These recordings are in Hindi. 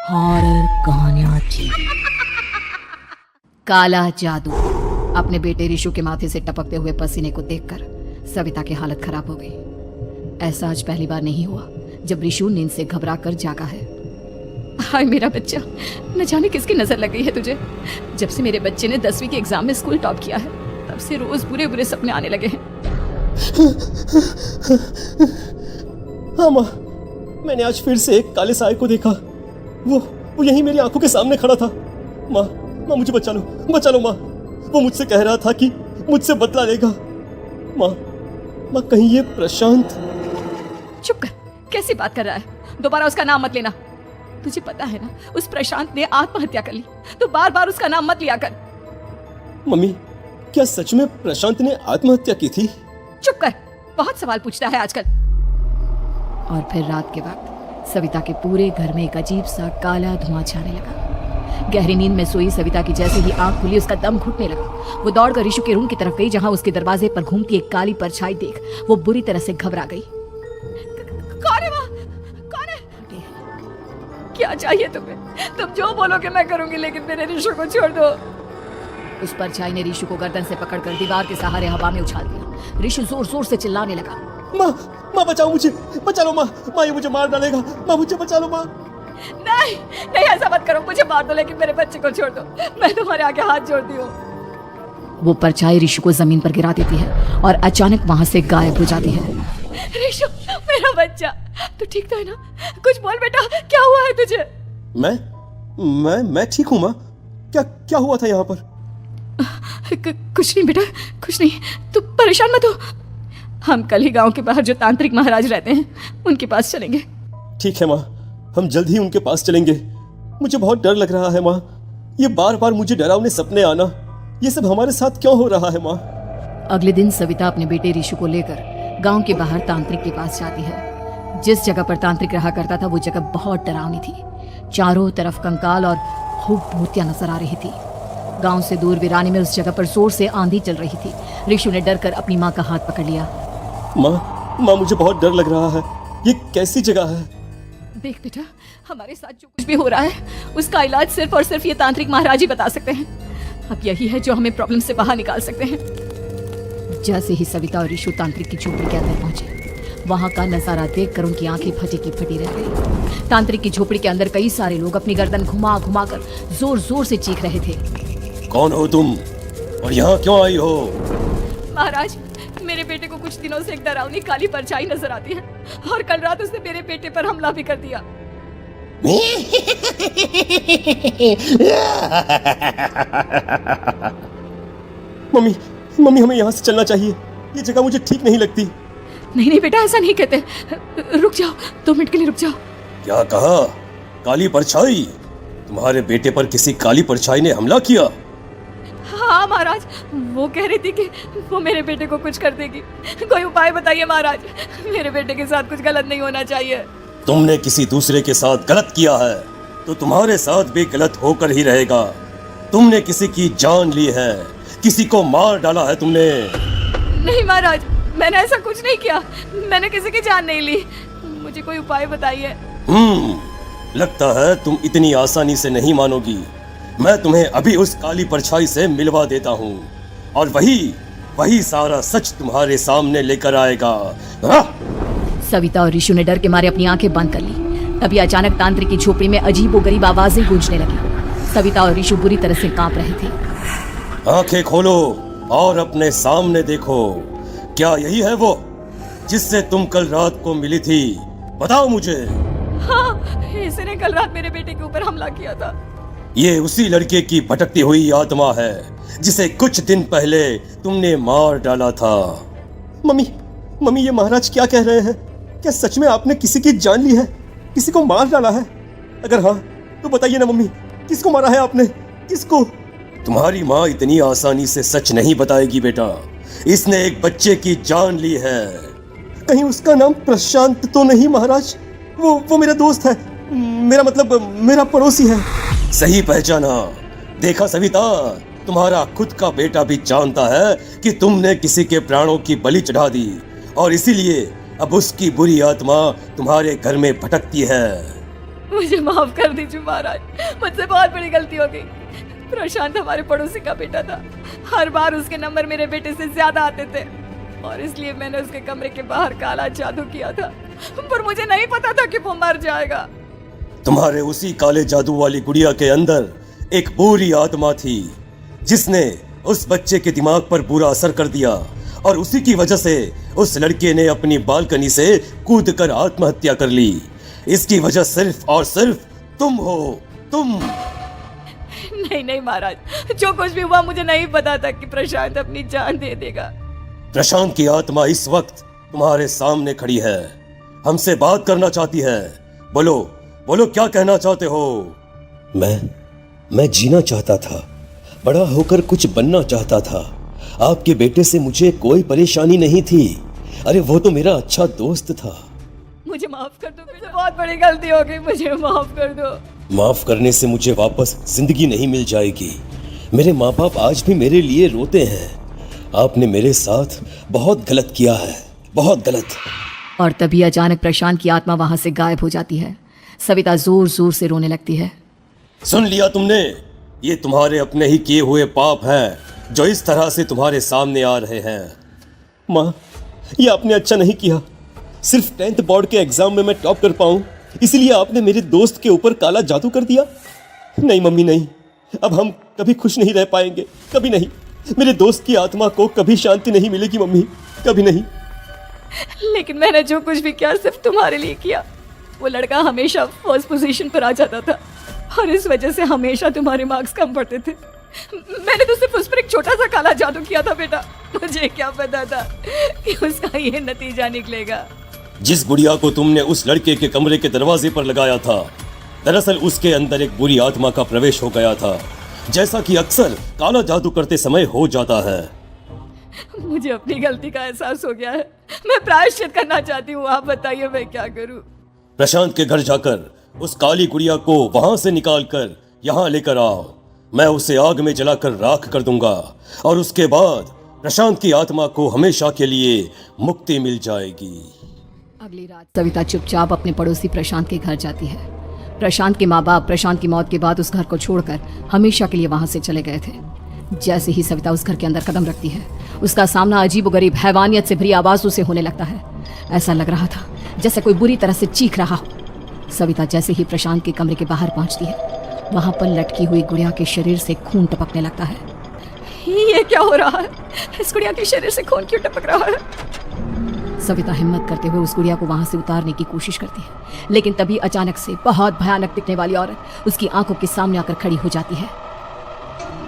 हॉरर कहानियां थी। काला जादू। अपने बेटे ऋषु के माथे से टपकते हुए पसीने को देखकर सविता की हालत खराब हो गई। ऐसा आज पहली बार नहीं हुआ जब ऋषु नींद से घबरा कर जागा है। हाय मेरा बच्चा, न जाने किसकी नजर लग गई है तुझे। जब से मेरे बच्चे ने 10वीं के एग्जाम में स्कूल टॉप किया है तब से रोज बुरे बुरे सपने आने लगे हैं। हाँ माँ, मैंने आज फिर से एक काले साए को देखा। वो यहीं मेरी आंखों के सामने खड़ा था। माँ माँ मुझे बचा लो माँ। वो मुझसे कह रहा था कि मुझसे बदला लेगा। माँ कहीं ये प्रशांत। चुप कर, कैसी बात कर रहा है? दोबारा उसका नाम मत लेना। तुझे पता है ना उस प्रशांत ने आत्महत्या कर ली, तो बार बार उसका नाम मत लिया कर। मम्मी, क्या सच में प्रशांत ने आत्महत्या की थी? चुप कर, बहुत सवाल पूछता है आजकल। और फिर रात के वक्त सविता के पूरे घर में एक अजीब सा काला धुआं छाने लगा। गहरी नींद में सोई सविता की जैसे ही आंख खुली उसका दम घुटने लगा। वो दौड़कर ऋषु के रूम की तरफ गई जहां उसके दरवाजे पर घूमती एक काली परछाई देख वो बुरी तरह से घबरा गई। कौन है वहाँ? कौन है? क्या चाहिए तुम्हें? तुम जो बोलोगे मैं करूंगी, लेकिन मेरे ऋषु को छोड़ दो। उस परछाई ने ऋषु को गर्दन से पकड़कर दीवार के सहारे हवा में उछाल दिया। ऋषु जोर जोर से चिल्लाने लगा। माँ बचाओ मुझे, बचा लो माँ, ये मुझे मार डालेगा। माँ मुझे बचा लो माँ। नहीं ऐसा मत करो, मुझे मार दो लेकिन मेरे बच्चे को छोड़ दो। मैं तुम्हारे आगे हाथ जोड़ती हूँ। वो परछाई ऋषु को जमीन पर गिरा देती है और अचानक वहां से गायब हो जाती है। ऋषु, मेरा बच्चा, तू ठीक तो है ना? कुछ बोल बेटा, क्या हुआ है तुझे? मैं ठीक हूँ माँ। क्या हुआ था यहाँ पर? कुछ नहीं बेटा, कुछ नहीं। तू परेशान मत हो। हम कल ही गांव के बाहर जो तांत्रिक महाराज रहते हैं उनके पास चलेंगे। ठीक है माँ, हम जल्द ही उनके पास चलेंगे। मुझे बहुत डर लग रहा है माँ। ये बार बार मुझे डरावने सपने आना, ये सब हमारे साथ क्यों हो रहा है माँ? अगले दिन सविता अपने बेटे ऋषु को लेकर गांव के बाहर तांत्रिक के पास जाती है। जिस जगह पर तांत्रिक रहा करता था वो जगह बहुत डरावनी थी। चारों तरफ कंकाल और खूब भूतियां नजर आ रही थी। गांव से दूर वीरानी में उस जगह पर जोर से आंधी चल रही थी। ऋषु ने डरकर अपनी माँ का हाथ पकड़ लिया। माँ मुझे बहुत डर लग रहा है। ये कैसी जगह है? देख बेटा, हमारे साथ जो कुछ भी हो रहा है उसका इलाज सिर्फ और सिर्फ ये तांत्रिक महाराज ही बता सकते हैं। अब यही है जो हमें प्रॉब्लम से बाहर निकाल सकते हैं। जैसे ही सविता और ऋषु तांत्रिक की झोपड़ी के अंदर पहुंचे, वहां का नजारा देखकर उनकी आंखें फटी की फटी रह गई। तांत्रिक की झोपड़ी के अंदर कई सारे लोग अपनी गर्दन घुमा घुमा कर जोर जोर से चीख रहे थे। कौन हो तुम और यहाँ क्यों आई हो? महाराज, मेरे बेटे को कुछ दिनों से एक डरावनी काली परछाई नजर आती है और कल रात उसने मेरे बेटे पर हमला भी कर दिया। मम्मी हमें यहाँ से चलना चाहिए। ये जगह मुझे ठीक नहीं लगती। नहीं बेटा, ऐसा नहीं कहते। रुक जाओ, 2 मिनट के लिए रुक जाओ। क्या कहा? काली परछाई? तुम्हारे बेटे पर किसी काली परछाई ने हमला किया? हाँ महाराज, वो कह रही थी कि वो मेरे बेटे को कुछ कर देगी। कोई उपाय बताइए महाराज, मेरे बेटे के साथ कुछ गलत नहीं होना चाहिए। तुमने किसी दूसरे के साथ गलत किया है तो तुम्हारे साथ भी गलत होकर ही रहेगा। तुमने किसी की जान ली है, किसी को मार डाला है तुमने। नहीं महाराज, मैंने ऐसा कुछ नहीं किया। मैंने किसी की जान नहीं ली। मुझे कोई उपाय बताइए। लगता है तुम इतनी आसानी से नहीं मानोगी। मैं तुम्हें अभी उस काली परछाई से मिलवा देता हूँ और वही सारा सच तुम्हारे सामने लेकर आएगा। सविता और ऋषु ने डर के मारे अपनी आंखें बंद कर ली। तभी अचानक तांत्रिक की झोपड़ी में अजीबोगरीब आवाजें गूंजने लगी। सविता और ऋषु बुरी तरह से कांप रहे थे। आंखें खोलो और अपने सामने देखो। क्या यही है वो जिससे तुम कल रात को मिली थी? बताओ मुझे। हाँ, इसने कल रात मेरे बेटे के ऊपर हमला किया था। ये उसी लड़के की भटकती हुई आत्मा है जिसे कुछ दिन पहले तुमने मार डाला था। मम्मी ये महाराज क्या कह रहे हैं? क्या सच में आपने किसी की जान ली है, किसी को मार डाला है? अगर हाँ तो बताइए ना मम्मी, किसको मारा है आपने? किसको? तुम्हारी माँ इतनी आसानी से सच नहीं बताएगी बेटा। इसने एक बच्चे की जान ली है। कहीं उसका नाम प्रशांत तो नहीं महाराज? वो मेरा दोस्त है, मेरा मतलब मेरा पड़ोसी है। सही पहचाना। देखा सविता, तुम्हारा खुद का बेटा भी जानता है कि तुमने किसी के प्राणों की बलि चढ़ा दी और इसीलिए अब उसकी बुरी आत्मा तुम्हारे घर में भटकती है। मुझे माफ कर दीजिए महाराज, मुझसे बहुत बड़ी गलती हो गई। प्रशांत हमारे पड़ोसी का बेटा था, हर बार उसके नंबर मेरे बेटे से ज्यादा आते थे और इसलिए मैंने उसके कमरे के बाहर काला जादू किया था, पर मुझे नहीं पता था कि वो मर जाएगा। तुम्हारे उसी काले जादू वाली गुड़िया के अंदर एक बुरी आत्मा थी जिसने उस बच्चे के दिमाग पर बुरा असर कर दिया और उसी की वजह से उस लड़के ने अपनी बालकनी से कूदकर आत्महत्या कर ली। इसकी वजह सिर्फ और सिर्फ तुम हो, तुम। नहीं नहीं महाराज, जो कुछ भी हुआ मुझे नहीं पता था कि प्रशांत अपनी जान दे देगा। प्रशांत की आत्मा इस वक्त तुम्हारे सामने खड़ी है, हमसे बात करना चाहती है। बोलो बोलो, क्या कहना चाहते हो? मैं जीना चाहता था, बड़ा होकर कुछ बनना चाहता था। आपके बेटे से मुझे कोई परेशानी नहीं थी। अरे वो तो मेरा अच्छा दोस्त था। मुझे माफ कर दो, मुझे बहुत बड़ी गलती हो गई, मुझे माफ कर दो। माफ करने से मुझे वापस जिंदगी नहीं मिल जाएगी। मेरे माँ बाप आज भी मेरे लिए रोते हैं। आपने मेरे साथ बहुत गलत किया है, बहुत गलत। और तभी अचानक प्रशांत की आत्मा वहां से गायब हो जाती है। सविता जोर जोर से रोने लगती है। सुन लिया तुमने? ये तुम्हारे अपने ही किए हुए पाप हैं जो इस तरह से तुम्हारे सामने आ रहे हैं। माँ, ये आपने अच्छा नहीं किया। सिर्फ 10th बोर्ड के एग्जाम में मैं टॉप कर पाऊं, इसलिए आपने मेरे दोस्त के ऊपर काला जादू कर दिया। नहीं मम्मी, नहीं, अब हम कभी खुश नहीं रह पाएंगे, कभी नहीं। मेरे दोस्त की आत्मा को कभी शांति नहीं मिलेगी मम्मी, कभी नहीं। लेकिन मैंने जो कुछ भी किया सिर्फ तुम्हारे लिए किया। वो लड़का हमेशा फर्स्ट पोजीशन पर आ जाता था और इस वजह से हमेशा तुम्हारे मार्क्स कम पड़ते थे। मैंने तो सिर्फ उस पर एक छोटा सा काला जादू किया था बेटा, मुझे क्या पता था कि उसका ये नतीजा निकलेगा। जिस गुड़िया को तुमने उस लड़के के कमरे के दरवाजे पर लगाया था, दरअसल उसके अंदर एक बुरी आत्मा का प्रवेश हो गया था, जैसा कि अक्सर काला जादू करते समय हो जाता है। मुझे अपनी गलती का एहसास हो गया है, मैं प्रायश्चित करना चाहती हूँ। आप बताइए मैं क्या करूँ? प्रशांत के घर जाकर उस काली गुड़िया को वहां से निकालकर यहाँ लेकर आओ। मैं उसे आग में जलाकर राख कर दूंगा और उसके बाद प्रशांत की आत्मा को हमेशा के लिए मुक्ति मिल जाएगी। अगली रात सविता चुपचाप अपने पड़ोसी प्रशांत के घर जाती है। प्रशांत के माँ बाप प्रशांत की मौत के बाद उस घर को छोड़कर हमेशा के लिए वहां से चले गए थे। जैसे ही सविता उस घर के अंदर कदम रखती है, उसका सामना अजीबोगरीब हैवानियत से भरी आवाजों से होने लगता है। ऐसा लग रहा था जैसे कोई बुरी तरह से चीख रहा हो। सविता जैसे ही प्रशांत के कमरे के बाहर पहुंचती है, वहां पर लटकी हुई गुड़िया के शरीर से खून टपकने लगता है। ये क्या हो रहा है? इस गुड़िया के शरीर से खून क्यों टपक रहा है? सविता हिम्मत करते हुए उस गुड़िया को वहां से उतारने की कोशिश करती है, लेकिन तभी अचानक से बहुत भयानक दिखने वाली औरत उसकी आंखों के सामने आकर खड़ी हो जाती है।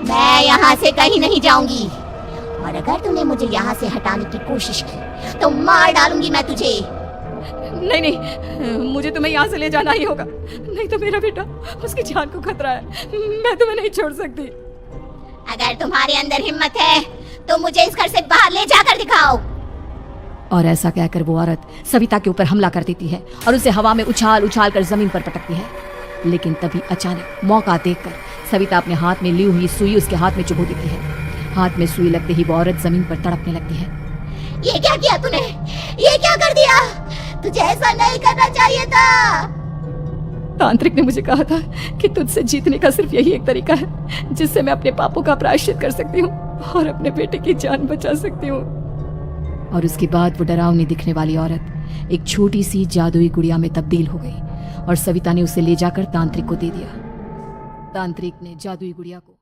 मैं यहाँ से कहीं नहीं जाऊंगी और अगर तूने मुझे यहाँ से हटाने की कोशिश की तो मार डालूंगी मैं तुझे। नहीं नहीं, मुझे तुम्हें यहाँ से ले जाना ही होगा, नहीं तो मेरा बेटा, उसकी जान को खतरा है। मैं तुम्हें नहीं छोड़ सकती। अगर तुम्हारे अंदर हिम्मत है तो मुझे इस घर से बाहर ले जाकर दिखाओ। और ऐसा कहकर वो औरत सविता के ऊपर हमला कर देती है और उसे हवा में उछाल उछाल कर जमीन पर पटकती है। लेकिन तभी अचानक मौका देखकर सविता अपने हाथ में ली हुई सुई उसके हाथ में चुभो देती है। हाथ में सुई लगते ही वो औरत जमीन पर तड़पने लगती है। ये क्या किया तूने? ये क्या कर दिया? तुझे ऐसा नहीं करना चाहिए था। तांत्रिक ने मुझे कहा था कि तुझसे जीतने का सिर्फ यही एक तरीका है जिससे मैं अपने पापों का प्रायश्चित कर सकती हूँ और अपने बेटे की जान बचा सकती हूँ। और उसके बाद वो डरावनी दिखने वाली औरत एक छोटी सी जादुई गुड़िया में तब्दील हो गई और सविता ने उसे ले जाकर तांत्रिक को दे दिया। तांत्रिक ने जादुई गुड़िया को